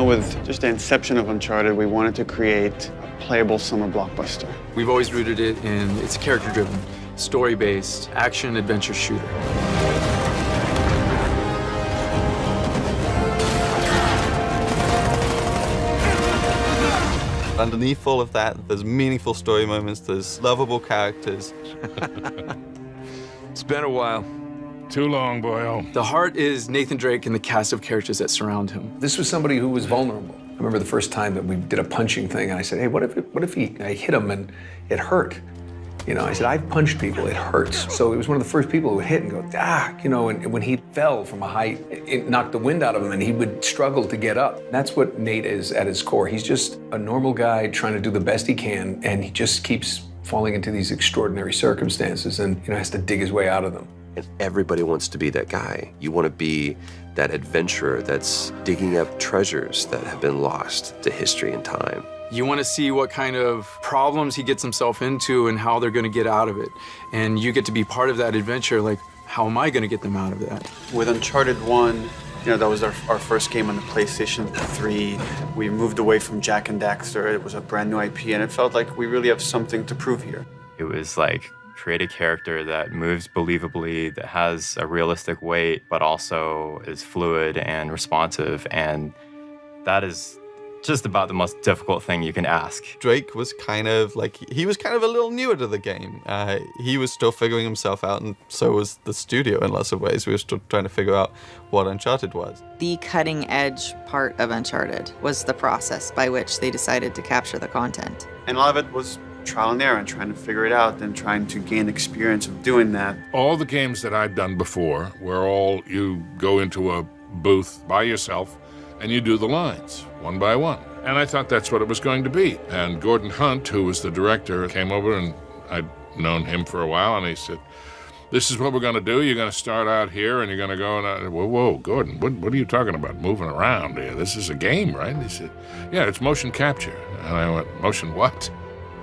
know, with just the inception of Uncharted, we wanted to create a playable summer blockbuster. We've always rooted it in, it's character-driven, story-based, action-adventure shooter. Underneath all of that, there's meaningful story moments, there's lovable characters. It's been a while. Too long, boyo. The heart is Nathan Drake and the cast of characters that surround him. This was somebody who was vulnerable. I remember the first time that we did a punching thing, and I said, hey, what if I hit him and it hurt? You know, I said, I've punched people, it hurts. So he was one of the first people who would hit and go, you know, and when he fell from a height, it knocked the wind out of him and he would struggle to get up. That's what Nate is at his core. He's just a normal guy trying to do the best he can, and he just keeps falling into these extraordinary circumstances and, you know, has to dig his way out of them. And everybody wants to be that guy. You want to be that adventurer that's digging up treasures that have been lost to history and time. You want to see what kind of problems he gets himself into and how they're going to get out of it. And you get to be part of that adventure, like, how am I going to get them out of that? With Uncharted 1, you know, that was our first game on the PlayStation 3. We moved away from Jak and Daxter. It was a brand new IP, and it felt like we really have something to prove here. It was like, create a character that moves believably, that has a realistic weight, but also is fluid and responsive. And that is just about the most difficult thing you can ask. Drake was kind of like, he was kind of a little newer to the game. He was still figuring himself out, and so was the studio in lots of ways. We were still trying to figure out what Uncharted was. The cutting edge part of Uncharted was the process by which they decided to capture the content. And a lot of it was trial and error and trying to figure it out and trying to gain experience of doing that. All the games that I've done before were all you go into a booth by yourself and you do the lines one by one. And I thought that's what it was going to be. And Gordon Hunt, who was the director, came over, and I'd known him for a while, and he said, this is what we're going to do. You're going to start out here, and you're going to go, and whoa, Gordon, what are you talking about, moving around here? This is a game, right? And he said, yeah, it's motion capture. And I went, motion what?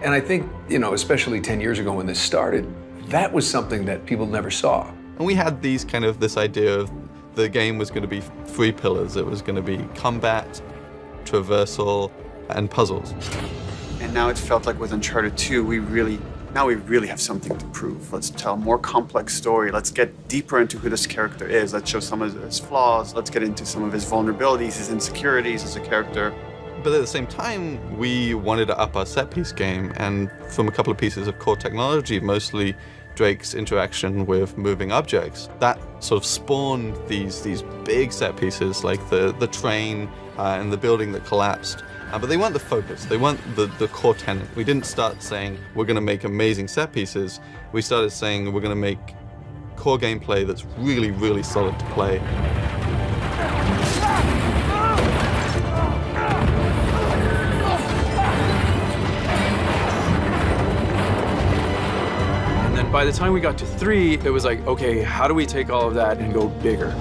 And I think, you know, especially 10 years ago when this started, that was something that people never saw. And we had this idea of the game was going to be 3 pillars. It was going to be combat, traversal, and puzzles. And now it felt like with Uncharted 2, we really have something to prove. Let's tell a more complex story. Let's get deeper into who this character is. Let's show some of his flaws. Let's get into some of his vulnerabilities, his insecurities as a character. But at the same time, we wanted to up our set-piece game, and from a couple of pieces of core technology, mostly Drake's interaction with moving objects, that sort of spawned these big set pieces, like the train and the building that collapsed. But they weren't the focus. They weren't the core tenet. We didn't start saying, we're going to make amazing set pieces. We started saying, we're going to make core gameplay that's really, really solid to play. By the time we got to 3, it was like, okay, how do we take all of that and go bigger?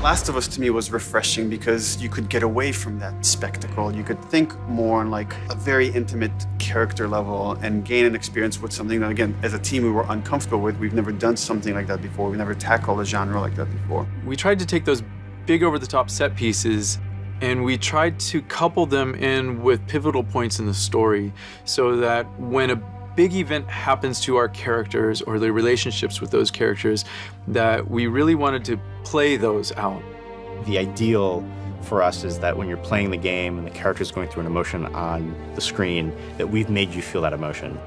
Last of Us to me was refreshing because you could get away from that spectacle. You could think more on like a very intimate character level and gain an experience with something that, again, as a team we were uncomfortable with. We've never done something like that before. We've never tackled a genre like that before. We tried to take those big over-the-top set pieces and we tried to couple them in with pivotal points in the story so that when a big event happens to our characters or the relationships with those characters, that we really wanted to play those out. The ideal for us is that when you're playing the game and the character's going through an emotion on the screen, that we've made you feel that emotion.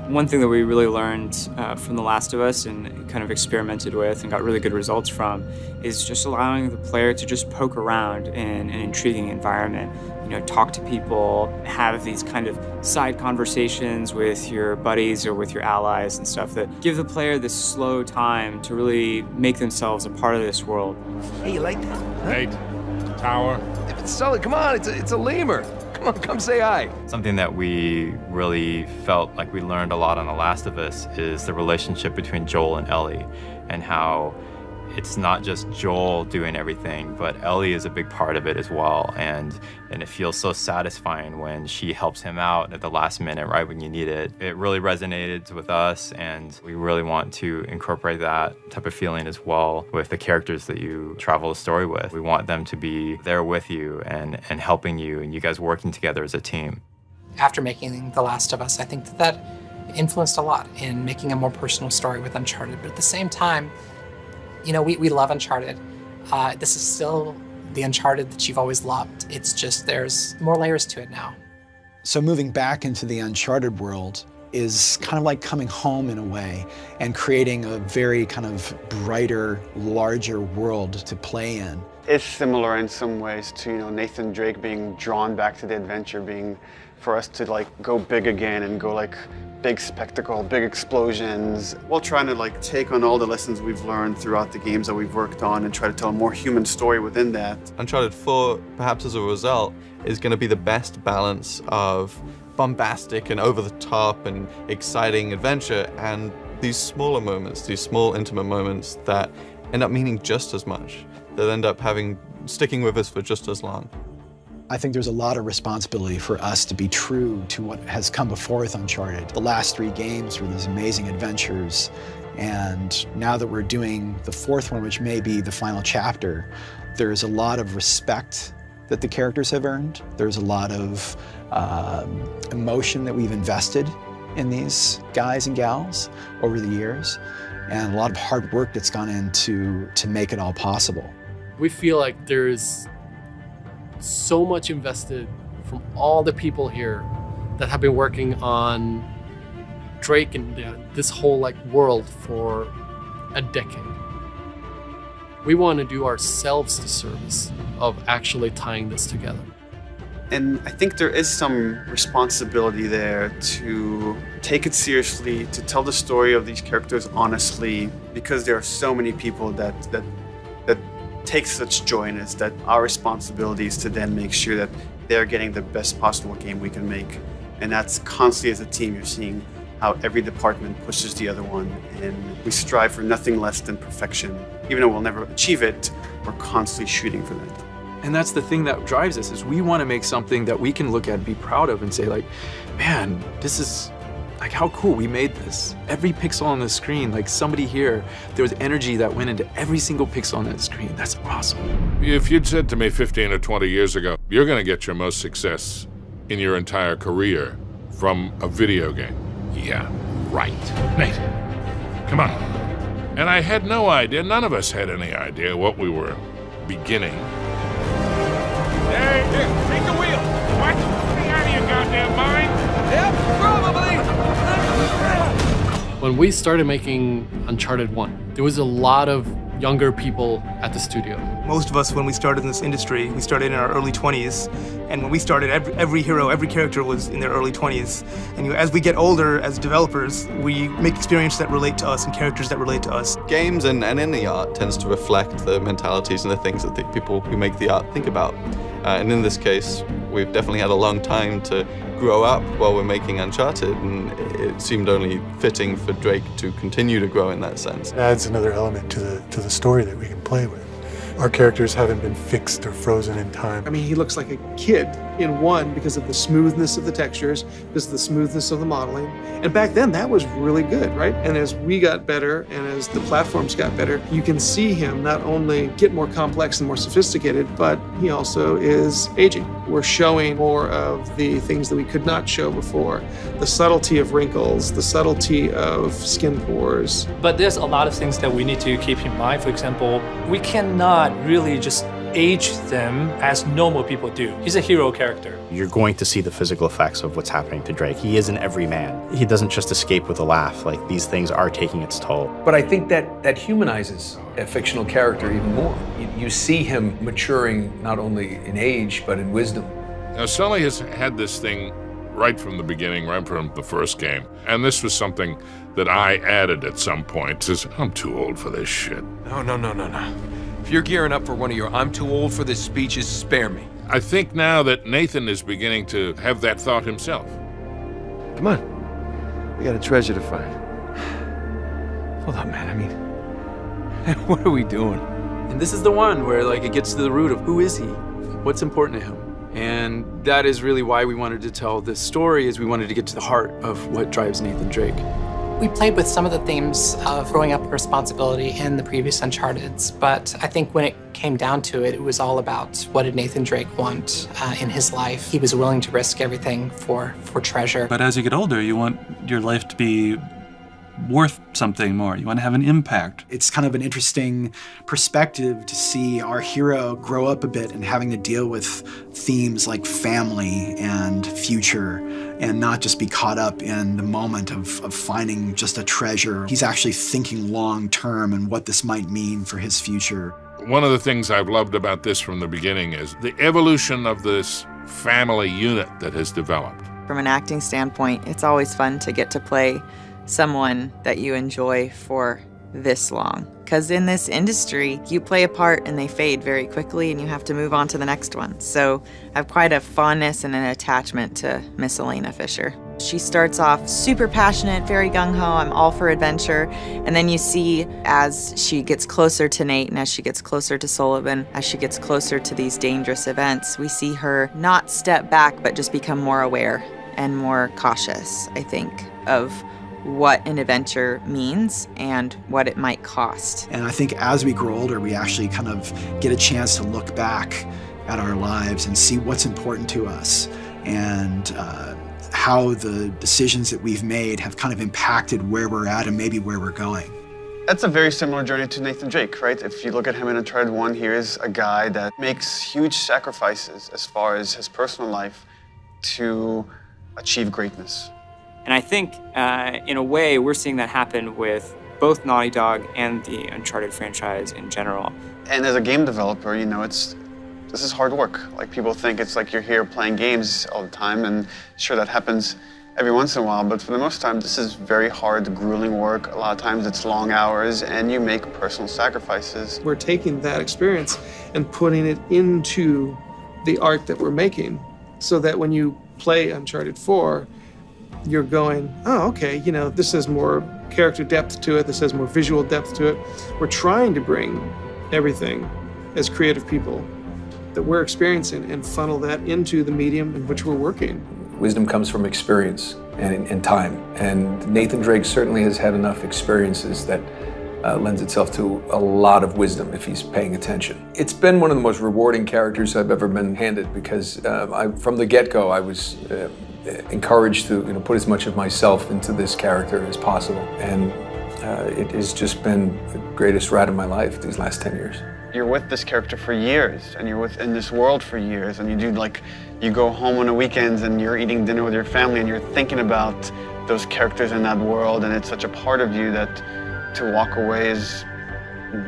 One thing that we really learned from The Last of Us and kind of experimented with and got really good results from is just allowing the player to just poke around in an intriguing environment. You know, talk to people, have these kind of side conversations with your buddies or with your allies and stuff that give the player this slow time to really make themselves a part of this world. Hey, you like that? Huh? Nate, Tower. Sully, come on, it's a lemur. Come on, come say hi. Something that we really felt like we learned a lot on The Last of Us is the relationship between Joel and Ellie, and how it's not just Joel doing everything, but Ellie is a big part of it as well. And it feels so satisfying when she helps him out at the last minute, right when you need it. It really resonated with us, and we really want to incorporate that type of feeling as well with the characters that you travel the story with. We want them to be there with you and helping you, and you guys working together as a team. After making The Last of Us, I think that influenced a lot in making a more personal story with Uncharted. But at the same time, you know, we love Uncharted. This is still the Uncharted that you've always loved. It's just there's more layers to it now. So moving back into the Uncharted world is kind of like coming home in a way and creating a very kind of brighter, larger world to play in. It's similar in some ways to, you know, Nathan Drake being drawn back to the adventure, being for us to like go big again and go like big spectacle, big explosions, while trying to like take on all the lessons we've learned throughout the games that we've worked on and try to tell a more human story within that. Uncharted 4, perhaps as a result, is going to be the best balance of bombastic and over-the-top and exciting adventure and these smaller moments, these small intimate moments that end up meaning just as much, that end up sticking with us for just as long. I think there's a lot of responsibility for us to be true to what has come before with Uncharted. The last 3 games were these amazing adventures, and now that we're doing the 4th one, which may be the final chapter, there's a lot of respect that the characters have earned. There's a lot of emotion that we've invested in these guys and gals over the years, and a lot of hard work that's gone into to make it all possible. We feel like there's so much invested from all the people here that have been working on Drake and this whole like world for a decade. We want to do ourselves the service of actually tying this together. And I think there is some responsibility there to take it seriously, to tell the story of these characters honestly, because there are so many people that take such joy in it, that our responsibility is to then make sure that they're getting the best possible game we can make. And that's constantly as a team, you're seeing how every department pushes the other one, and we strive for nothing less than perfection. Even though we'll never achieve it, we're constantly shooting for that. And that's the thing that drives us, is we want to make something that we can look at and be proud of and say like, man, this is like how cool we made this. Every pixel on the screen, like somebody here, there was energy that went into every single pixel on that screen. That's awesome. If you'd said to me 15 or 20 years ago, you're going to get your most success in your entire career from a video game. Yeah, right. Nate, come on. And I had no idea, none of us had any idea what we were beginning. Hey, here, take the wheel. What? Stay out of your goddamn mind. Yep, probably. When we started making Uncharted 1, there was a lot of younger people at the studio. Most of us, when we started in this industry, we started in our early 20s. And when we started, every hero, every character was in their early 20s. And as we get older as developers, we make experiences that relate to us and characters that relate to us. Games and any art tends to reflect the mentalities and the things that the people who make the art think about. And in this case, we've definitely had a long time to grow up while we're making Uncharted, and it seemed only fitting for Drake to continue to grow in that sense. It adds another element to the story that we can play with. Our characters haven't been fixed or frozen in time. I mean, he looks like a kid in 1 because of the smoothness of the textures, because of the smoothness of the modeling. And back then, that was really good, right? And as we got better and as the platforms got better, you can see him not only get more complex and more sophisticated, but he also is aging. We're showing more of the things that we could not show before. The subtlety of wrinkles, the subtlety of skin pores. But there's a lot of things that we need to keep in mind. For example, we cannot really just age them as normal people do. He's a hero character. You're going to see the physical effects of what's happening to Drake. He is an everyman. He doesn't just escape with a laugh. Like, these things are taking its toll. But I think that humanizes a fictional character even more. You see him maturing not only in age, but in wisdom. Now, Sully has had this thing right from the beginning, right from the first game. And this was something that I added at some point. Says, I'm too old for this shit. No. If you're gearing up for one of your I'm too old for this speeches, spare me. I think now that Nathan is beginning to have that thought himself. Come on. We got a treasure to find. Hold on, man. I mean, What are we doing? And this is the one where like it gets to the root of who is he? What's important to him? And that is really why we wanted to tell this story, is we wanted to get to the heart of what drives Nathan Drake. We played with some of the themes of growing up with responsibility in the previous Uncharted's, but I think when it came down to it, it was all about what did Nathan Drake want in his life. He was willing to risk everything for treasure. But as you get older, you want your life to be worth something more. You want to have an impact. It's kind of an interesting perspective to see our hero grow up a bit and having to deal with themes like family and future, and not just be caught up in the moment of finding just a treasure. He's actually thinking long term and what this might mean for his future. One of the things I've loved about this from the beginning is the evolution of this family unit that has developed. From an acting standpoint, it's always fun to get to play someone that you enjoy for this long. Because in this industry, you play a part and they fade very quickly and you have to move on to the next one. So I have quite a fondness and an attachment to Miss Elena Fisher. She starts off super passionate, very gung-ho, I'm all for adventure. And then you see as she gets closer to Nate and as she gets closer to Sullivan, as she gets closer to these dangerous events, we see her not step back, but just become more aware and more cautious, I think, of what an adventure means and what it might cost. And I think as we grow older, we actually kind of get a chance to look back at our lives and see what's important to us and how the decisions that we've made have kind of impacted where we're at and maybe where we're going. That's a very similar journey to Nathan Drake, right? If you look at him in Uncharted 1, here's a guy that makes huge sacrifices as far as his personal life to achieve greatness. And I think, in a way, we're seeing that happen with both Naughty Dog and the Uncharted franchise in general. And as a game developer, you know, this is hard work. Like, people think it's like you're here playing games all the time, and sure, that happens every once in a while, but for the most time, this is very hard, grueling work. A lot of times it's long hours, and you make personal sacrifices. We're taking that experience and putting it into the art that we're making, so that when you play Uncharted 4, you're going, oh, okay, you know, this has more character depth to it, this has more visual depth to it. We're trying to bring everything as creative people that we're experiencing and funnel that into the medium in which we're working. Wisdom comes from experience and time. And Nathan Drake certainly has had enough experiences that lends itself to a lot of wisdom if he's paying attention. It's been one of the most rewarding characters I've ever been handed because from the get-go, I was encouraged to put as much of myself into this character as possible. And it has just been the greatest ride of my life these last 10 years. You're with this character for years, and you're in this world for years, and you go home on the weekends and you're eating dinner with your family and you're thinking about those characters in that world, and it's such a part of you that to walk away is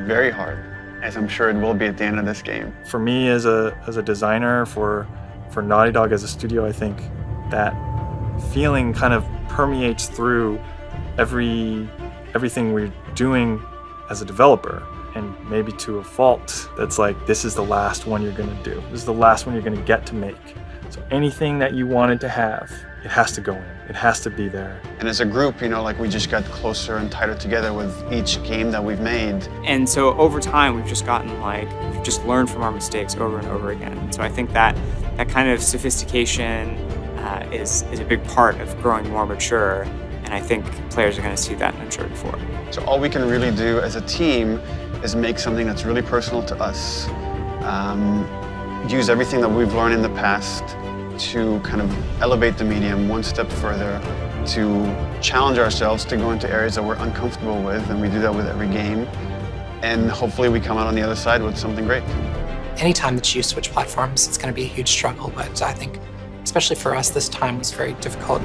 very hard, as I'm sure it will be at the end of this game. For me as a designer, for Naughty Dog as a studio, I think that feeling kind of permeates through everything we're doing as a developer, and maybe to a fault. That's like, this is the last one you're gonna do. This is the last one you're gonna get to make. So anything that you wanted to have, it has to go in. It has to be there. And as a group, we just got closer and tighter together with each game that we've made. And so over time, we've just gotten we've just learned from our mistakes over and over again. And so I think that kind of sophistication is a big part of growing more mature. And I think players are going to see that in Uncharted 4. So all we can really do as a team is make something that's really personal to us. Use everything that we've learned in the past to kind of elevate the medium one step further, to challenge ourselves to go into areas that we're uncomfortable with, and we do that with every game. And hopefully we come out on the other side with something great. Anytime that you switch platforms, it's going to be a huge struggle, but I think, especially for us, this time was very difficult.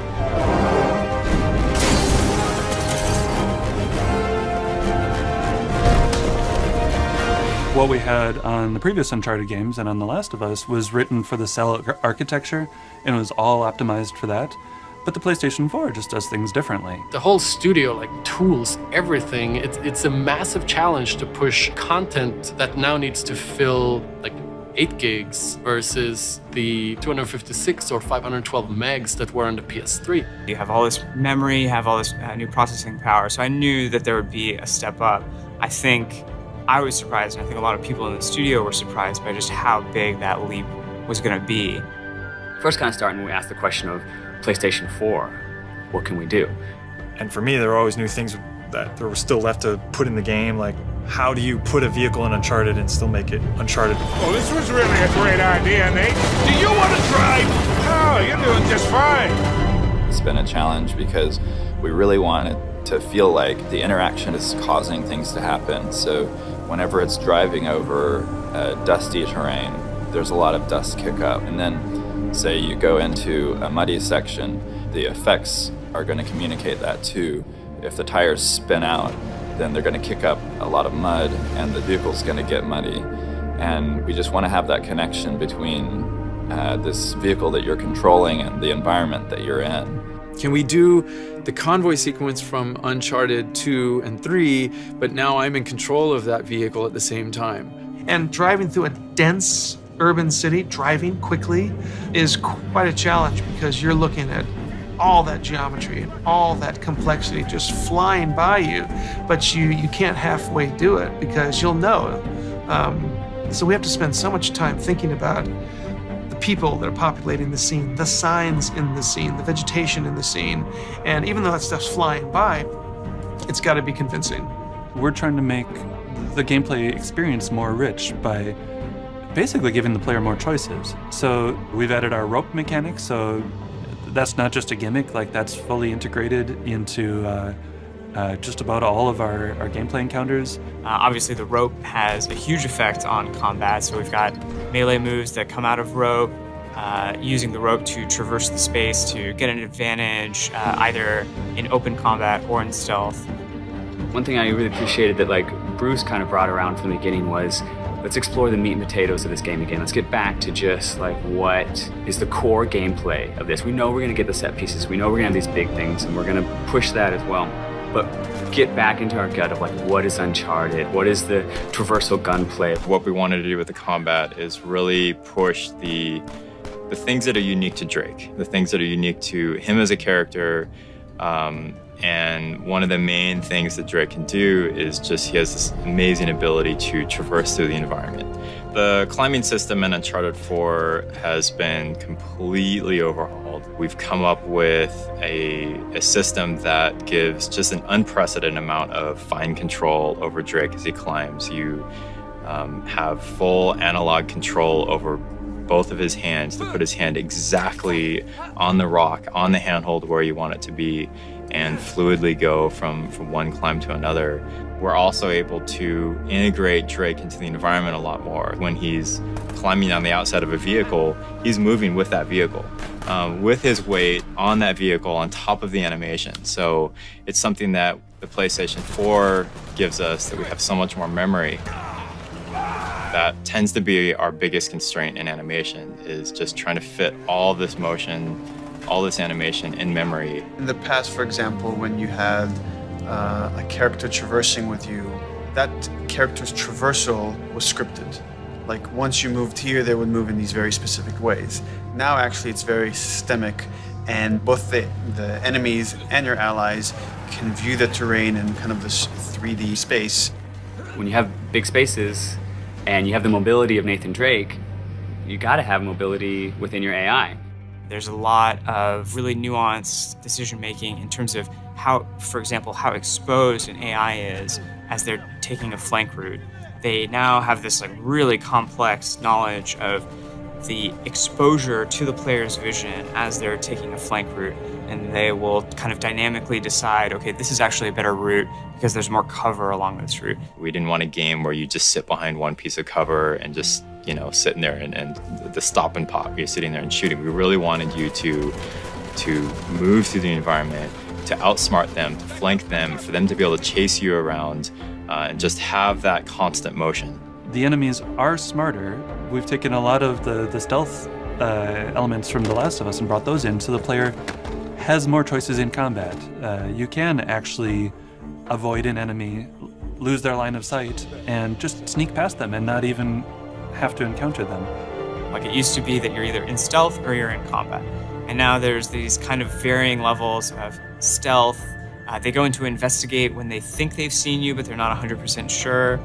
What we had on the previous Uncharted games and on The Last of Us was written for the cell architecture, and it was all optimized for that. But the PlayStation 4 just does things differently. The whole studio, tools, everything, it's a massive challenge to push content that now needs to fill 8 gigs versus the 256 or 512 megs that were on the PS3. You have all this memory, you have all this new processing power, so I knew that there would be a step up. I think I was surprised, and I think a lot of people in the studio were surprised by just how big that leap was going to be. First kind of starting, we asked the question of PlayStation 4, what can we do? And for me, there were always new things that there were still left to put in the game, like how do you put a vehicle in Uncharted and still make it Uncharted? Well, this was really a great idea, Nate. Do you want to drive? Oh, you're doing just fine. It's been a challenge because we really wanted to feel like the interaction is causing things to happen. So whenever it's driving over dusty terrain, there's a lot of dust kick up. And then say you go into a muddy section, the effects are going to communicate that too. If the tires spin out, then they're going to kick up a lot of mud and the vehicle's going to get muddy. And we just want to have that connection between this vehicle that you're controlling and the environment that you're in. Can we do the convoy sequence from Uncharted 2 and 3, but now I'm in control of that vehicle at the same time? And driving through a dense urban city, driving quickly, is quite a challenge because you're looking at all that geometry and all that complexity just flying by you, but you can't halfway do it because you'll know. So we have to spend so much time thinking about the people that are populating the scene, the signs in the scene, the vegetation in the scene, and even though that stuff's flying by, it's got to be convincing. We're trying to make the gameplay experience more rich by basically giving the player more choices. So we've added our rope mechanic, so that's not just a gimmick, like that's fully integrated into just about all of our gameplay encounters. Obviously the rope has a huge effect on combat, so we've got melee moves that come out of rope, using the rope to traverse the space to get an advantage, either in open combat or in stealth. One thing I really appreciated that like Bruce kind of brought around from the beginning was, let's explore the meat and potatoes of this game again. Let's get back to just like what is the core gameplay of this. We know we're gonna get the set pieces, we know we're gonna have these big things, and we're gonna push that as well. But get back into our gut of like, what is Uncharted? What is the traversal gunplay? What we wanted to do with the combat is really push the things that are unique to Drake, the things that are unique to him as a character. And one of the main things that Drake can do is just he has this amazing ability to traverse through the environment. The climbing system in Uncharted 4 has been completely overhauled. We've come up with a system that gives just an unprecedented amount of fine control over Drake as he climbs. You have full analog control over both of his hands to put his hand exactly on the rock, on the handhold where you want it to be, and fluidly go from one climb to another. We're also able to integrate Drake into the environment a lot more. When he's climbing on the outside of a vehicle, he's moving with that vehicle, with his weight on that vehicle on top of the animation. So it's something that the PlayStation 4 gives us, that we have so much more memory. That tends to be our biggest constraint in animation, is just trying to fit all this motion, all this animation in memory. In the past, for example, when you had a character traversing with you, that character's traversal was scripted. Like once you moved here, they would move in these very specific ways. Now actually it's very systemic, and both the enemies and your allies can view the terrain in kind of this 3D space. When you have big spaces and you have the mobility of Nathan Drake, you gotta have mobility within your AI. There's a lot of really nuanced decision-making in terms of how, for example, how exposed an AI is as they're taking a flank route. They now have this like really complex knowledge of the exposure to the player's vision as they're taking a flank route, and they will kind of dynamically decide, okay, this is actually a better route because there's more cover along this route. We didn't want a game where you just sit behind one piece of cover and just, you know, sitting there and the stop and pop, you're sitting there and shooting. We really wanted you to move through the environment, to outsmart them, to flank them, for them to be able to chase you around and just have that constant motion. The enemies are smarter. We've taken a lot of the stealth elements from The Last of Us and brought those in, so the player has more choices in combat. You can actually avoid an enemy, lose their line of sight, and just sneak past them and not even have to encounter them. Like it used to be that you're either in stealth or you're in combat. And now there's these kind of varying levels of stealth. They go into investigate when they think they've seen you, but they're not 100% sure.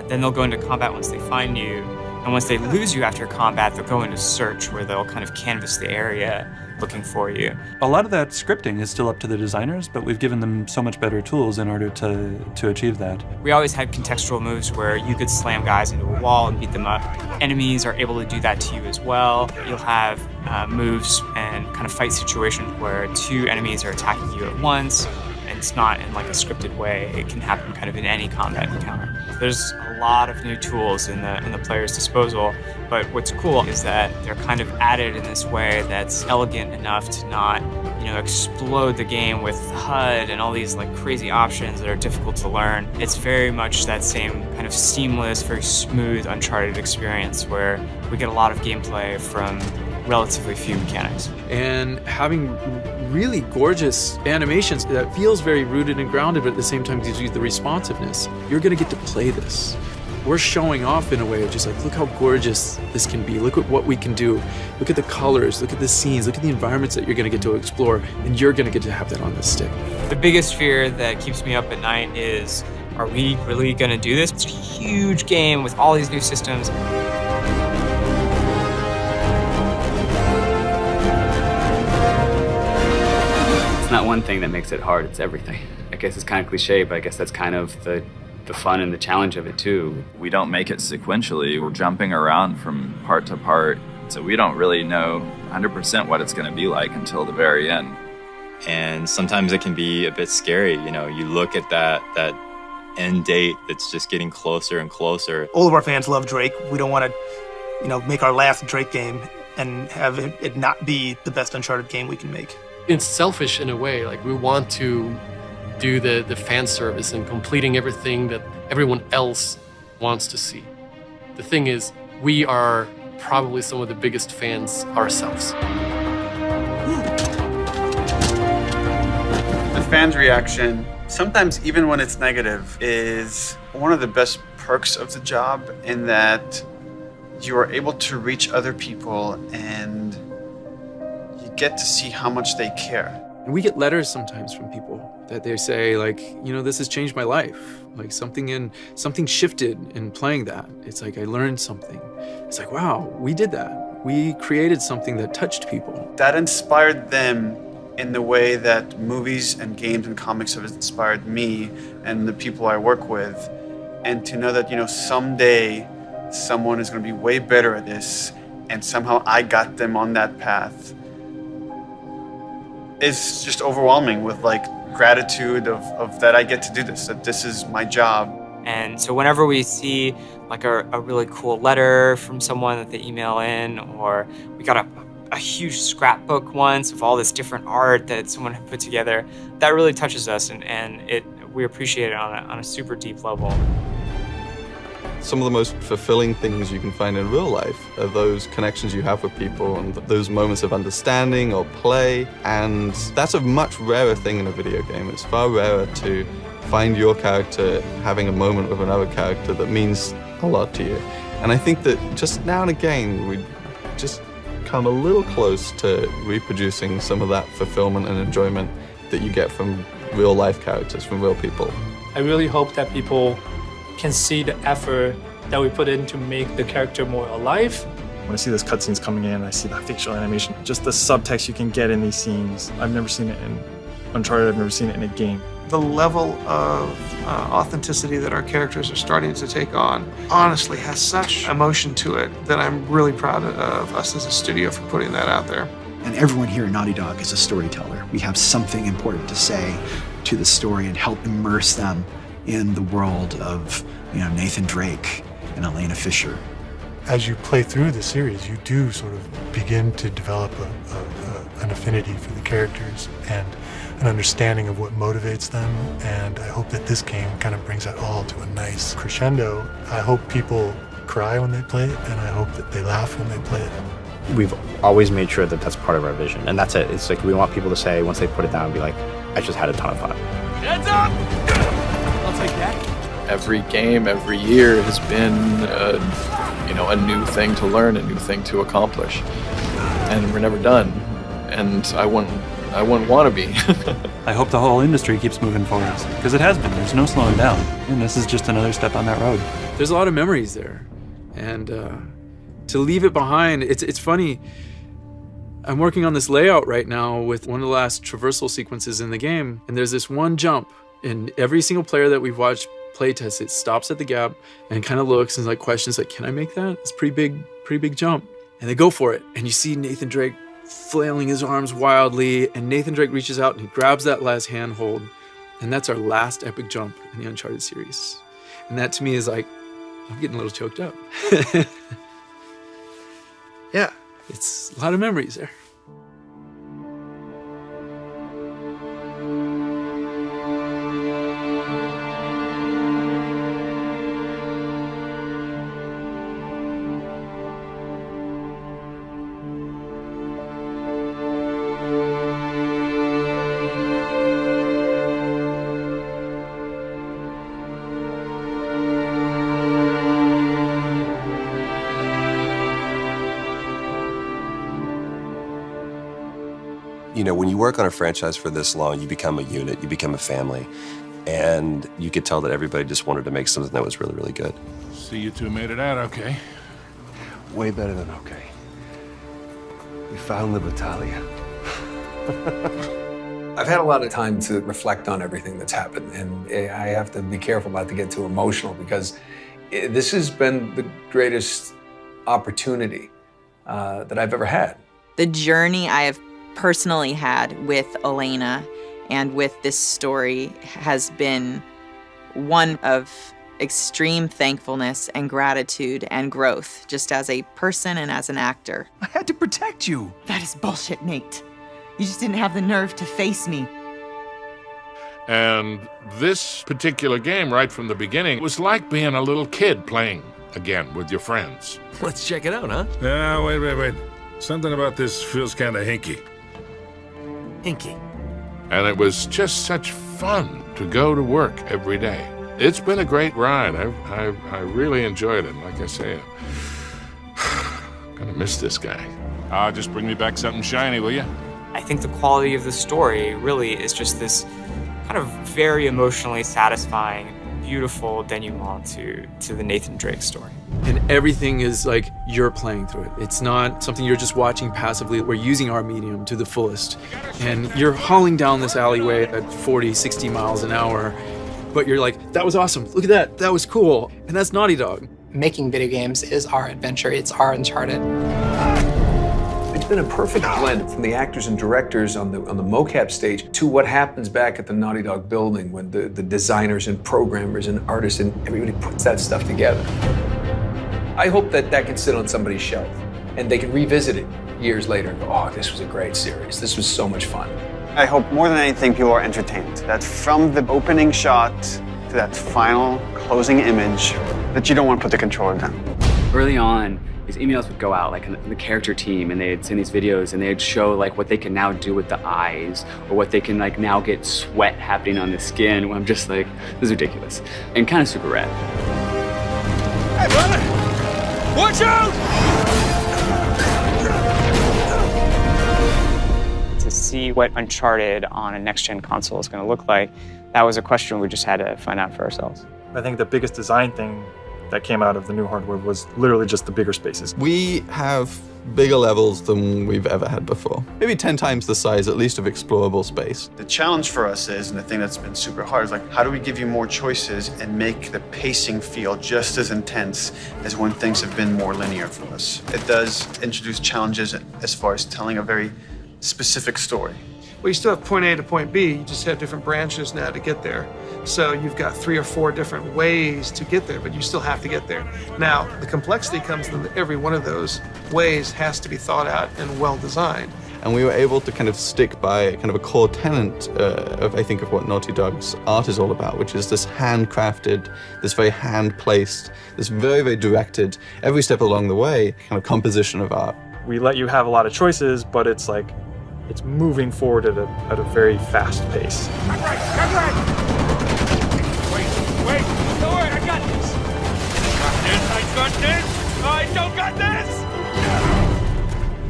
Then they'll go into combat once they find you. And once they lose you after combat, they'll go into search, where they'll kind of canvas the area looking for you. A lot of that scripting is still up to the designers, but we've given them so much better tools in order to achieve that. We always had contextual moves where you could slam guys into a wall and beat them up. Enemies are able to do that to you as well. You'll have moves and kind of fight situations where two enemies are attacking you at once, and it's not in like a scripted way. It can happen kind of in any combat encounter. There's a lot of new tools in the player's disposal, but what's cool is that they're kind of added in this way that's elegant enough to not, explode the game with HUD and all these like crazy options that are difficult to learn. It's very much that same kind of seamless, very smooth Uncharted experience where we get a lot of gameplay from relatively few mechanics. And having really gorgeous animations that feels very rooted and grounded, but at the same time gives you the responsiveness. You're gonna get to play this. We're showing off in a way of just like, look how gorgeous this can be. Look at what we can do. Look at the colors, look at the scenes, look at the environments that you're gonna get to explore, and you're gonna get to have that on this stick. The biggest fear that keeps me up at night is, are we really gonna do this? It's a huge game with all these new systems. It's not one thing that makes it hard, it's everything. I guess it's kind of cliche, but I guess that's kind of the fun and the challenge of it too. We don't make it sequentially. We're jumping around from part to part, so we don't really know 100% what it's going to be like until the very end. And sometimes it can be a bit scary. You look at that end date that's just getting closer and closer. All of our fans love Drake. We don't want to, make our last Drake game and have it not be the best Uncharted game we can make. It's selfish in a way. Like, we want to do the fan service and completing everything that everyone else wants to see. The thing is, we are probably some of the biggest fans ourselves. The fans' reaction, sometimes even when it's negative, is one of the best perks of the job, in that you are able to reach other people and you get to see how much they care. And we get letters sometimes from people that they say, like, this has changed my life. Like something shifted in playing that. It's like, I learned something. It's like, wow, we did that. We created something that touched people. That inspired them in the way that movies and games and comics have inspired me and the people I work with. And to know that, someday someone is going to be way better at this, and somehow I got them on that path, is just overwhelming with gratitude of that I get to do this, that this is my job. And so whenever we see a really cool letter from someone that they email in, or we got a huge scrapbook once of all this different art that someone had put together, that really touches us, and we appreciate it on a super deep level. Some of the most fulfilling things you can find in real life are those connections you have with people and those moments of understanding or play. And that's a much rarer thing in a video game. It's far rarer to find your character having a moment with another character that means a lot to you. And I think that just now and again, we just come a little close to reproducing some of that fulfillment and enjoyment that you get from real life characters, from real people. I really hope that people can see the effort that we put in to make the character more alive. When I see those cutscenes coming in, I see the facial animation, just the subtext you can get in these scenes. I've never seen it in Uncharted, I've never seen it in a game. The level of authenticity that our characters are starting to take on honestly has such emotion to it that I'm really proud of us as a studio for putting that out there. And everyone here at Naughty Dog is a storyteller. We have something important to say to the story and help immerse them in the world of Nathan Drake and Elena Fisher. As you play through the series, you do sort of begin to develop an affinity for the characters and an understanding of what motivates them, and I hope that this game kind of brings that all to a nice crescendo. I hope people cry when they play it, and I hope that they laugh when they play it. We've always made sure that that's part of our vision, and that's it. It's like we want people to say, once they put it down, be like, I just had a ton of fun. Heads up! I'll take that. Every game, every year has been a new thing to learn, a new thing to accomplish. And we're never done. And I want I wouldn't want to be. I hope the whole industry keeps moving forwards, because it has been. There's no slowing down, and this is just another step on that road. There's a lot of memories there, and to leave it behind, it's funny. I'm working on this layout right now with one of the last traversal sequences in the game, and there's this one jump, and every single player that we've watched playtest it stops at the gap and kind of looks and like questions like, can I make that? It's a pretty big jump. And they go for it, and you see Nathan Drake flailing his arms wildly, and Nathan Drake reaches out and he grabs that last handhold, and that's our last epic jump in the Uncharted series. And that to me is like, I'm getting a little choked up. Yeah, it's a lot of memories there. You know, when you work on a franchise for this long, you become a unit, you become a family. And you could tell that everybody just wanted to make something that was really, really good. See, you two made it out okay. Way better than okay. We found the battalion. I've had a lot of time to reflect on everything that's happened, and I have to be careful not to get too emotional because this has been the greatest opportunity that I've ever had. The journey I have personally had with Elena and with this story has been one of extreme thankfulness and gratitude and growth, just as a person and as an actor. I had to protect you. That is bullshit, Nate. You just didn't have the nerve to face me. And this particular game, right from the beginning, was like being a little kid playing again with your friends. Let's check it out, huh? No, wait. Something about this feels kind of hinky. Hinky. And it was just such fun to go to work every day. It's been a great ride. I really enjoyed it. Like I say, I'm gonna miss this guy. Just bring me back something shiny, will you? I think the quality of the story really is just this kind of very emotionally satisfying, beautiful denouement to the Nathan Drake story. And everything is like you're playing through it. It's not something you're just watching passively. We're using our medium to the fullest. And you're hauling down this alleyway at 40, 60 miles an hour, but you're like, that was awesome. Look at that. That was cool. And that's Naughty Dog. Making video games is our adventure. It's our Uncharted. It's been a perfect blend from the actors and directors on the mocap stage to what happens back at the Naughty Dog building when the designers and programmers and artists and everybody puts that stuff together. I hope that can sit on somebody's shelf and they can revisit it years later and go, oh, this was a great series. This was so much fun. I hope more than anything people are entertained. That from the opening shot to that final closing image, that you don't want to put the controller down. Early on, these emails would go out, like the character team, and they'd send these videos, and they'd show like what they can now do with the eyes, or what they can like now get sweat happening on the skin. I'm just like, this is ridiculous, and kind of super rad. Hey, brother! Watch out! To see what Uncharted on a next-gen console is going to look like, that was a question we just had to find out for ourselves. I think the biggest design thing that came out of the new hardware was literally just the bigger spaces. We have bigger levels than we've ever had before. Maybe 10 times the size, at least, of explorable space. The challenge for us is, and the thing that's been super hard, is like, how do we give you more choices and make the pacing feel just as intense as when things have been more linear for us? It does introduce challenges as far as telling a very specific story. Well, you still have point A to point B, you just have different branches now to get there. So you've got 3 or 4 different ways to get there, but you still have to get there. Now, the complexity comes in that every one of those ways has to be thought out and well designed. And we were able to kind of stick by kind of a core tenet of, I think, of what Naughty Dog's art is all about, which is this handcrafted, this very hand-placed, this very, very directed, every step along the way, kind of composition of art. We let you have a lot of choices, but it's like, it's moving forward at a very fast pace. Cut right! Wait, don't worry, I got this! I got this! I don't got this!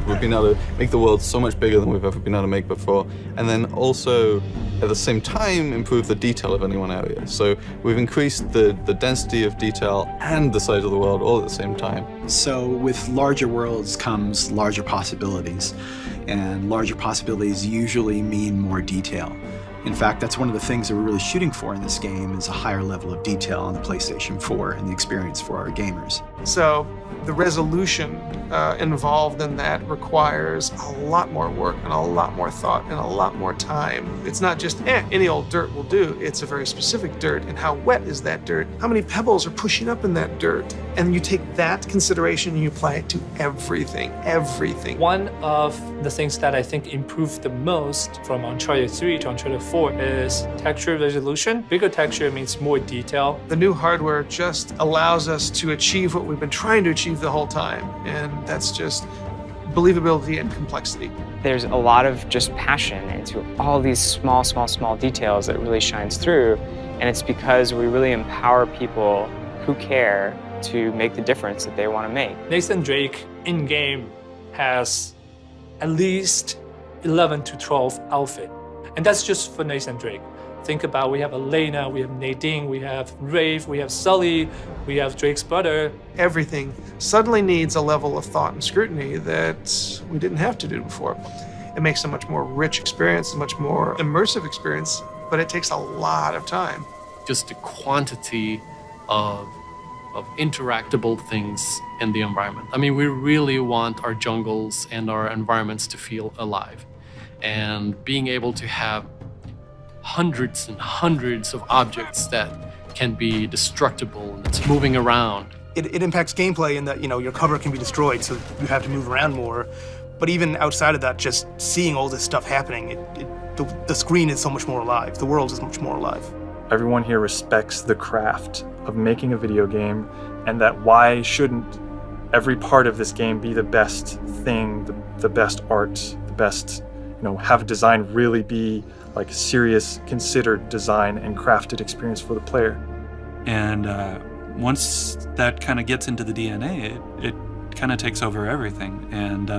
We've been able to make the world so much bigger than we've ever been able to make before. And then also, at the same time, improve the detail of any one area. So we've increased the density of detail and the size of the world all at the same time. So with larger worlds comes larger possibilities, and larger possibilities usually mean more detail. In fact, that's one of the things that we're really shooting for in this game is a higher level of detail on the PlayStation 4 and the experience for our gamers. So the resolution involved in that requires a lot more work and a lot more thought and a lot more time. It's not just, any old dirt will do. It's a very specific dirt, and how wet is that dirt? How many pebbles are pushing up in that dirt? And you take that consideration and you apply it to everything. One of the things that I think improved the most from Uncharted 3 to Uncharted 4 is texture resolution. Bigger texture means more detail. The new hardware just allows us to achieve what we've been trying to achieve the whole time, and that's just believability and complexity. There's a lot of just passion into all these small details that really shines through, and it's because we really empower people who care to make the difference that they want to make. Nathan Drake in-game has at least 11 to 12 outfits, and that's just for Nathan Drake. Think about, we have Elena, we have Nadine, we have Rafe, we have Sully, we have Drake's brother. Everything suddenly needs a level of thought and scrutiny that we didn't have to do before. It makes a much more rich experience, a much more immersive experience, but it takes a lot of time. Just the quantity of interactable things in the environment. I mean, we really want our jungles and our environments to feel alive. And being able to have hundreds and hundreds of objects that can be destructible and it's moving around. It impacts gameplay in that, your cover can be destroyed, so you have to move around more. But even outside of that, just seeing all this stuff happening, the screen is so much more alive. The world is much more alive. Everyone here respects the craft of making a video game, and that why shouldn't every part of this game be the best thing, the best art, the best, have design really be like serious, considered design and crafted experience for the player. And once that kind of gets into the DNA, it kind of takes over everything. And,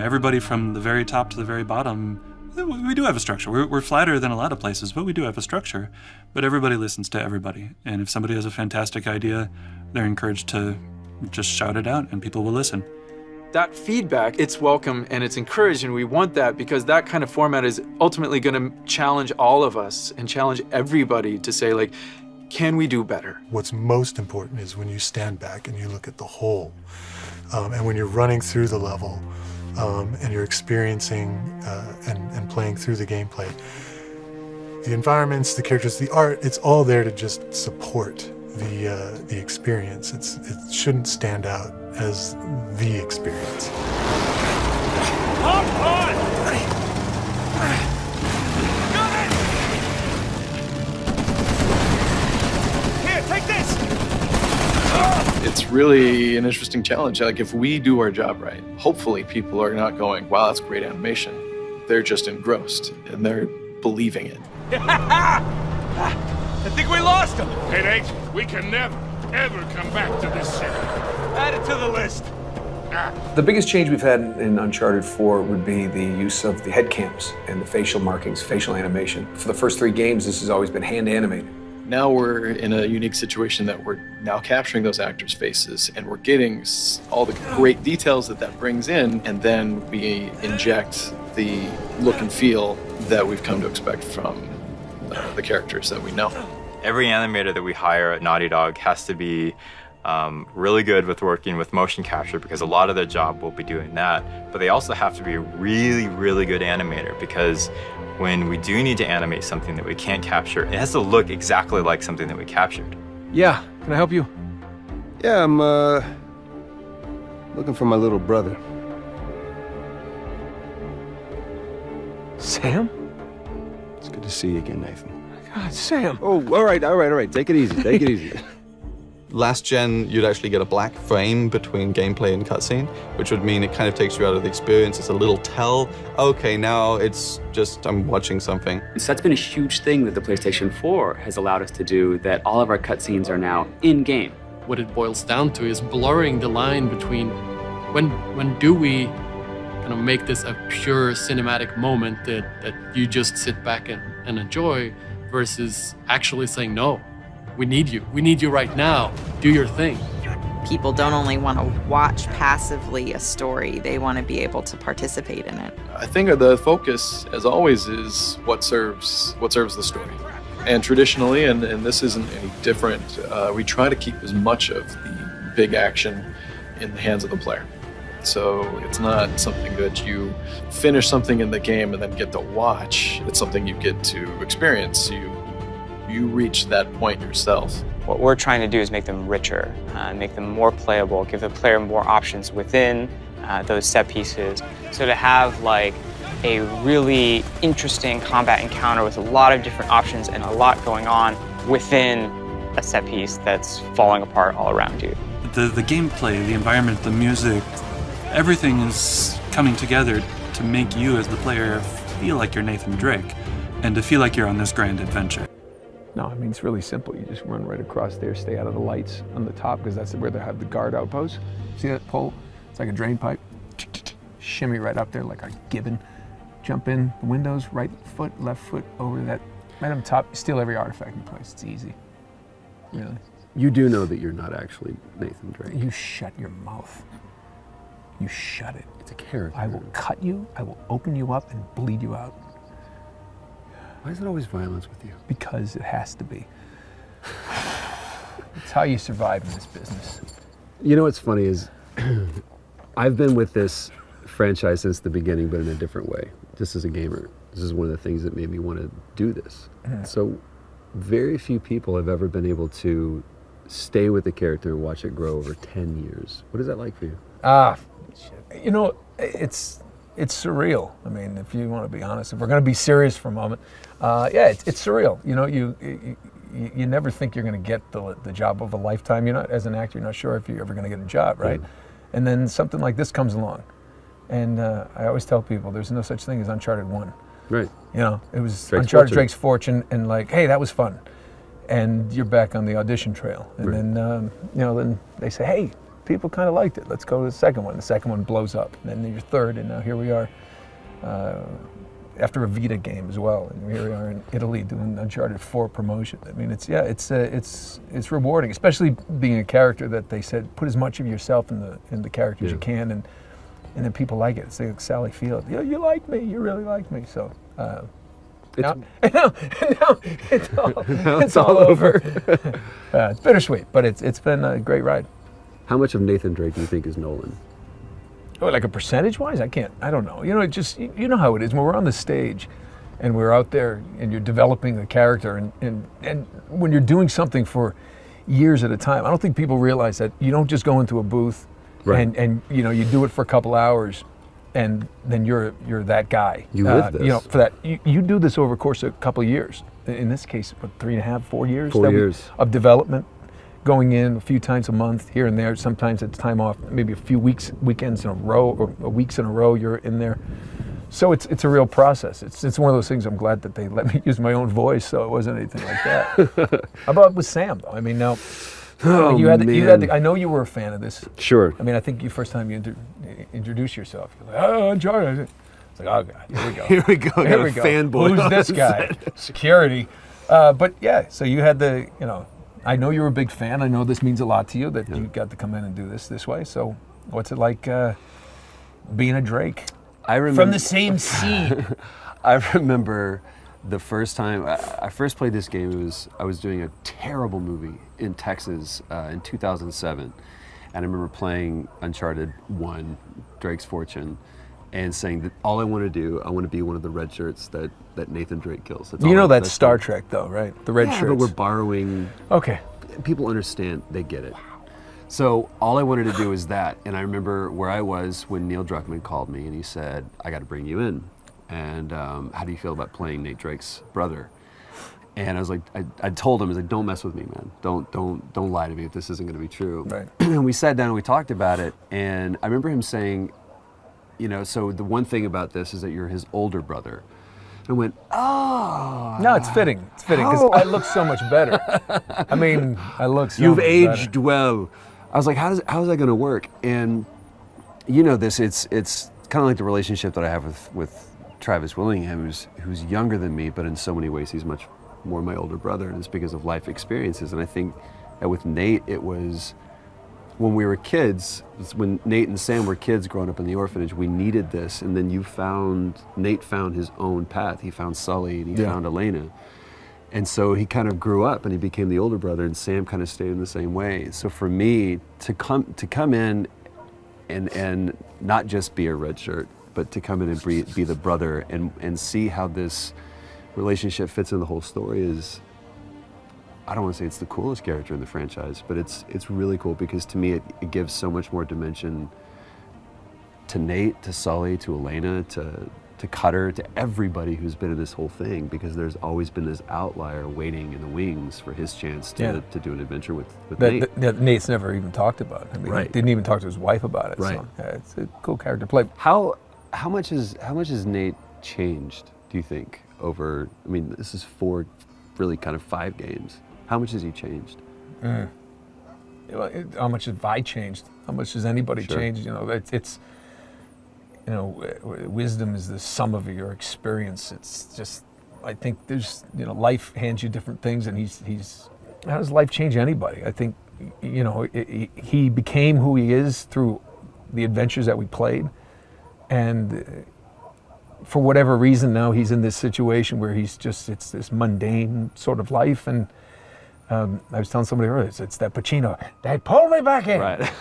everybody from the very top to the very bottom, we do have a structure. We're flatter than a lot of places, but we do have a structure. But everybody listens to everybody. And if somebody has a fantastic idea, they're encouraged to just shout it out and people will listen. That feedback, it's welcome and it's encouraged, and we want that because that kind of format is ultimately going to challenge all of us and challenge everybody to say, like, can we do better? What's most important is when you stand back and you look at the whole, and when you're running through the level, and you're experiencing and playing through the gameplay. The environments, the characters, the art, it's all there to just support the experience. It shouldn't stand out as the experience. Hop on! Here, take this! It's really an interesting challenge. Like, if we do our job right, hopefully people are not going, wow, that's great animation. They're just engrossed and they're believing it. I think we lost him. Hey, Nate, we can never, ever come back to this city. Add it to the list. The biggest change we've had in Uncharted 4 would be the use of the head cams and the facial markings, facial animation. For the first 3 games, this has always been hand animated. Now we're in a unique situation that we're now capturing those actors' faces and we're getting all the great details that brings in, and then we inject the look and feel that we've come to expect from the characters that we know. Every animator that we hire at Naughty Dog has to be really good with working with motion capture, because a lot of their job will be doing that, but they also have to be a really, really good animator, because when we do need to animate something that we can't capture, it has to look exactly like something that we captured. Yeah, can I help you? Yeah, I'm looking for my little brother. Sam? It's good to see you again, Nathan. God, Sam. Oh, all right. Take it easy, take it easy. Last gen, you'd actually get a black frame between gameplay and cutscene, which would mean it kind of takes you out of the experience. It's a little tell. Okay, now it's just I'm watching something. So that's been a huge thing that the PlayStation 4 has allowed us to do, that all of our cutscenes are now in-game. What it boils down to is blurring the line between when do we kind of make this a pure cinematic moment that you just sit back and enjoy, versus actually saying, no, we need you right now, do your thing. People don't only want to watch passively a story, they want to be able to participate in it. I think the focus, as always, is what serves the story. And traditionally, and this isn't any different, we try to keep as much of the big action in the hands of the player. So it's not something that you finish something in the game and then get to watch. It's something you get to experience. You reach that point yourself. What we're trying to do is make them richer, make them more playable, give the player more options within those set pieces. So to have like a really interesting combat encounter with a lot of different options and a lot going on within a set piece that's falling apart all around you. The gameplay, the environment, the music, everything is coming together to make you as the player feel like you're Nathan Drake and to feel like you're on this grand adventure. No, I mean, it's really simple. You just run right across there, stay out of the lights on the top, because that's where they have the guard outpost. See that pole? It's like a drain pipe. Shimmy right up there like a gibbon. Jump in the windows, right foot, left foot over that, right on top. Steal every artifact in place. It's easy. Really. You do know that you're not actually Nathan Drake. You shut your mouth. You shut it. It's a character. I will cut you, I will open you up and bleed you out. Why is it always violence with you? Because it has to be. It's how you survive in this business. You know what's funny is I've been with this franchise since the beginning, but in a different way. Just as a gamer, this is one of the things that made me want to do this. So very few people have ever been able to stay with the character and watch it grow over 10 years. What is that like for you? You know, it's surreal. I mean, if you want to be honest, if we're going to be serious for a moment, it's surreal. You know, you never think you're going to get the job of a lifetime. You're not, as an actor, you're not sure if you're ever going to get a job, right? And then something like this comes along. And I always tell people there's no such thing as Uncharted 1. Right. You know, it was Drake's Uncharted Fortune. Drake's Fortune, and like, hey, that was fun. And you're back on the audition trail. And then, then they say, hey, people kind of liked it. Let's go to the second one. The second one blows up. And then your third, and now here we are after a Vita game as well. And here we are in Italy doing Uncharted 4 promotion. I mean, it's rewarding, especially being a character that they said put as much of yourself in the character as you can, and then people like it. It's like Sally Field. You like me. You really like me. So. Now it's all over. It's bittersweet, but it's been a great ride. How much of Nathan Drake do you think is Nolan? Oh, like a percentage-wise? I don't know. You know, it just, you know how it is. When we're on the stage and we're out there and you're developing the character and when you're doing something for years at a time, I don't think people realize that you don't just go into a booth and you do it for a couple hours and then you're that guy. You live this. You know, for that, you do this over the course of a couple of years. In this case, what, 3.5, 4 years? 4 years. Of development. Going in a few times a month, here and there. Sometimes it's time off, maybe a few weekends in a row, or weeks in a row you're in there. So it's a real process. It's one of those things. I'm glad that they let me use my own voice, so it wasn't anything like that. How about with Sam, though? I mean, now, you had I know you were a fan of this. Sure. I mean, I think first time you introduced yourself, you're like, oh, Uncharted. It's like, oh, God, here we go. Here we go. Here we go. Fanboy. Who's this guy? Security. But yeah, so you had I know you're a big fan. I know this means a lot to you that you got to come in and do this way. So what's it like being a Drake? I remember from the same scene. I remember the first time I first played this game. I was doing a terrible movie in Texas in 2007, and I remember playing Uncharted 1, Drake's Fortune, and saying that all I want to do, I want to be one of the red shirts that Nathan Drake kills. That's Star Trek, though, right? The red shirts. But we're borrowing. Okay. People understand. They get it. So all I wanted to do is that. And I remember where I was when Neil Druckmann called me and he said, I got to bring you in. And how do you feel about playing Nate Drake's brother? And I was like, I told him, I was like, don't mess with me, man. Don't lie to me if this isn't going to be true. Right. And we sat down and we talked about it. And I remember him saying, so the one thing about this is that you're his older brother. And I went, oh. No, it's fitting. It's fitting because I look so much better. I mean, I look so You've much aged better. well. I was like, how is that going to work? And you know this, it's kind of like the relationship that I have with Travis Willingham, who's younger than me, but in so many ways he's much more my older brother, and it's because of life experiences. And I think that with Nate, it was when we were kids, when Nate and Sam were kids growing up in the orphanage, we needed this. And then Nate found his own path. He found Sully and he found Elena. And so he kind of grew up and he became the older brother, and Sam kind of stayed in the same way. So for me to come in and not just be a red shirt, but to come in and be the brother and see how this relationship fits in the whole story is, I don't want to say it's the coolest character in the franchise, but it's really cool because to me it gives so much more dimension to Nate, to Sully, to Elena, to Cutter, to everybody who's been in this whole thing, because there's always been this outlier waiting in the wings for his chance to do an adventure with Nate. Nate's never even talked about it. I mean, he didn't even talk to his wife about it. Right. So, yeah, it's a cool character to play. How much has Nate changed, do you think, over, I mean, this is 4, really kind of 5 games. How much has he changed? How much have I changed? How much has anybody changed? You know, it's wisdom is the sum of your experience. It's just, I think there's, life hands you different things, and he's how does life change anybody? I think, he became who he is through the adventures that we played, and for whatever reason now he's in this situation where it's this mundane sort of life. And I was telling somebody earlier, it's that Pacino, they pulled me back in. Right.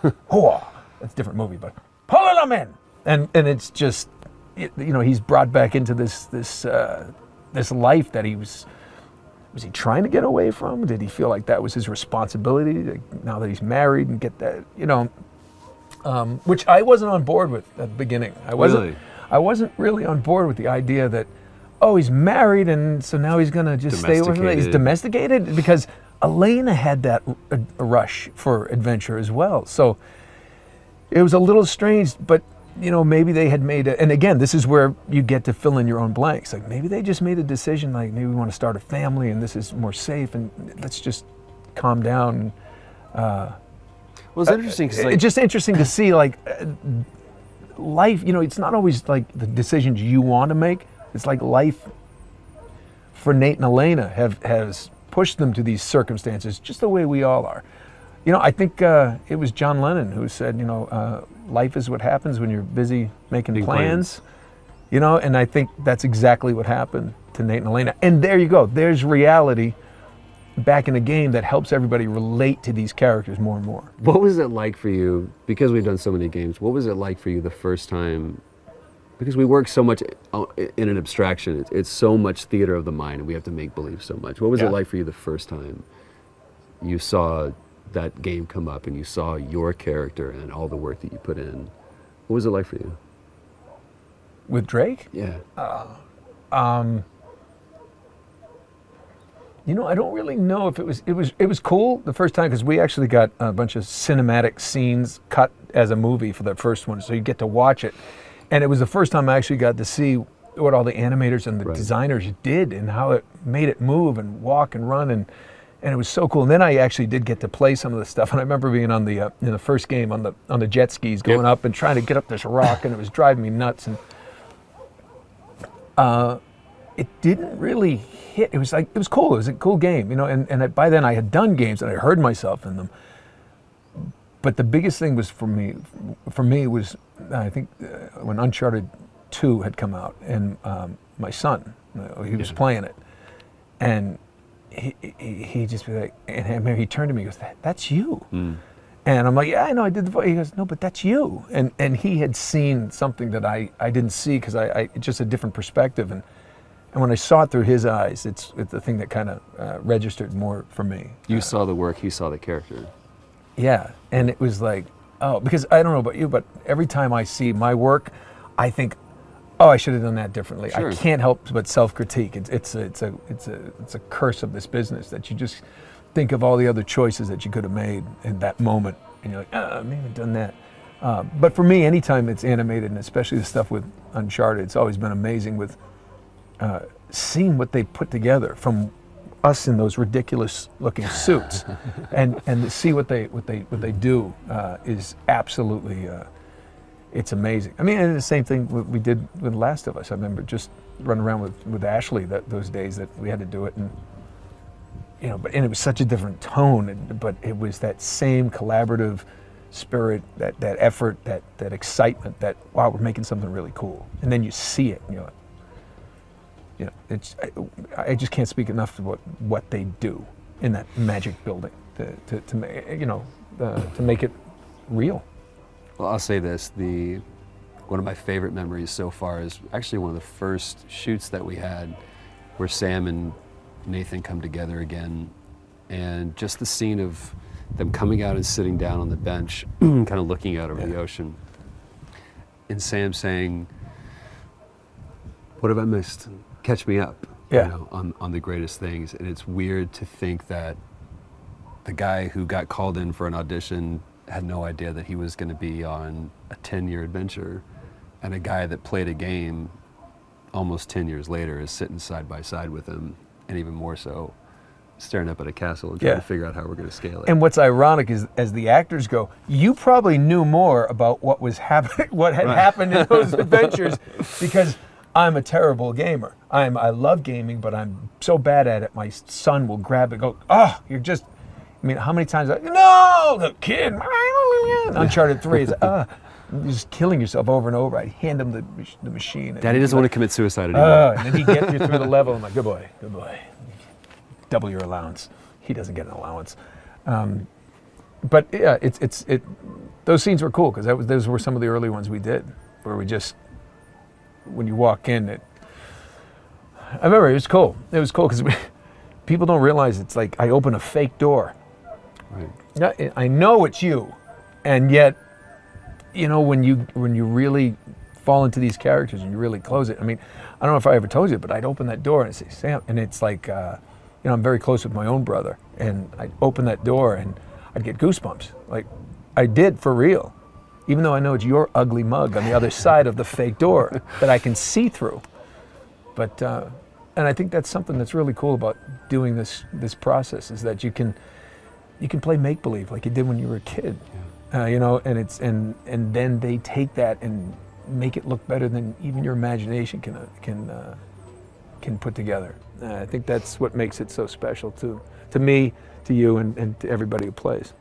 That's a different movie, but pulling them in. And it's just, he's brought back into this life that was he trying to get away from? Did he feel like that was his responsibility now that he's married and get that, which I wasn't on board with at the beginning. I wasn't really on board with the idea that, he's married and so now he's gonna just stay with him. He's domesticated, because Elena had that a rush for adventure as well. So it was a little strange, but maybe they had made and again, this is where you get to fill in your own blanks. Like maybe they just made a decision, like maybe we want to start a family and this is more safe and let's just calm down. Well, it's interesting. It's just interesting to see life, it's not always like the decisions you want to make. It's like life for Nate and Elena has pushed them to these circumstances just the way we all are. I think it was John Lennon who said, life is what happens when you're busy making plans. And I think that's exactly what happened to Nate and Elena. And there you go. There's reality back in the game that helps everybody relate to these characters more and more. What was it like for you, because we've done so many games, what was it like for you the first time? Because we work so much in an abstraction. It's so much theater of the mind, and we have to make believe so much. What was it like for you the first time you saw that game come up and you saw your character and all the work that you put in? What was it like for you? With Drake? Yeah. I don't really know if it was cool the first time, because we actually got a bunch of cinematic scenes cut as a movie for that first one, so you get to watch it. And it was the first time I actually got to see what all the animators and the designers did and how it made it move and walk and run, and it was so cool. And then I actually did get to play some of the stuff, and I remember being on the in the first game on the jet skis going up and trying to get up this rock, and it was driving me nuts. And it didn't really hit. It was cool. It was a cool game, and by then I had done games and I heard myself in them. But the biggest thing was for me was, I think, when Uncharted 2 had come out, and my son, he was playing it, and he just be like, and he turned to me and goes, "That's you." And I'm like, "Yeah, I know, I did the voice." He goes, "No, but that's you." And he had seen something that I didn't see, because I just a different perspective. And when I saw it through his eyes, it's the thing that kind of registered more for me. You saw the work, he saw the character. Yeah, and it was like, because I don't know about you, but every time I see my work, I think, I should have done that differently. Sure. I can't help but self-critique. It's a curse of this business that you just think of all the other choices that you could have made in that moment, and you're like, maybe I've done that. But for me, anytime it's animated, and especially the stuff with Uncharted, it's always been amazing with seeing what they put together from us in those ridiculous looking suits, and to see what they do is absolutely it's amazing. I mean, and the same thing we did with Last of Us. I remember just running around with Ashley those days that we had to do it, and you know, and it was such a different tone, but it was that same collaborative spirit, that effort, that excitement, that wow, we're making something really cool, and then you see it, and you're like, you know, it's I just can't speak enough about what they do in that magic building to make it real. Well, I'll say this, one of my favorite memories so far is actually one of the first shoots that we had where Sam and Nathan come together again, and just the scene of them coming out and sitting down on the bench, kind of looking out over the ocean, and Sam saying, "What have I missed? Catch me up." Yeah. You know, on the greatest things. And it's weird to think that the guy who got called in for an audition had no idea that he was going to be on a 10-year adventure, and a guy that played a game almost 10 years later is sitting side by side with him, and even more so, staring up at a castle and trying to figure out how we're going to scale it. And what's ironic is, as the actors go, you probably knew more about what was happening, what had happened in those adventures, because I'm a terrible gamer. I love gaming, but I'm so bad at it. My son will grab it and go, "Oh, you're just." I mean, how many times? No, the kid. Uncharted 3 is you're just killing yourself over and over. I hand him the machine. Daddy doesn't want to commit suicide anymore. And then he gets you through the level. I'm like, good boy. Double your allowance. He doesn't get an allowance. But yeah, those scenes were cool because those were some of the early ones we did, where we just, when you walk in, I remember it was cool. It was cool because people don't realize it's like I open a fake door. Right. I know it's you, and yet, you know, when you really fall into these characters and you really close it. I mean, I don't know if I ever told you, but I'd open that door and I'd say, "Sam," and it's like, you know, I'm very close with my own brother, and I'd open that door and I'd get goosebumps, like I did for real, even though I know it's your ugly mug on the other side of the fake door that I can see through. But and I think that's something that's really cool about doing this process, is that you can play make-believe like you did when you were a kid, you know, and then they take that and make it look better than even your imagination can put together. I think that's what makes it so special to me, to you, and to everybody who plays.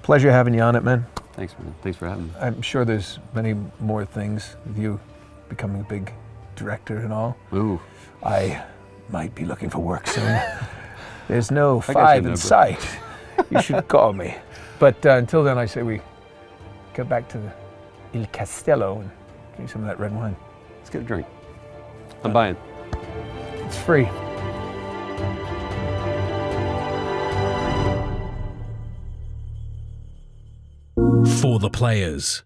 Pleasure having you on it, man. Thanks, man. Thanks for having me. I'm sure there's many more things with you becoming a big director and all. Ooh. I might be looking for work soon. There's no 5 in sight. You should call me. But until then, I say we go back to Il Castello and drink some of that red wine. Let's get a drink. I'm buying. It's free. For the players.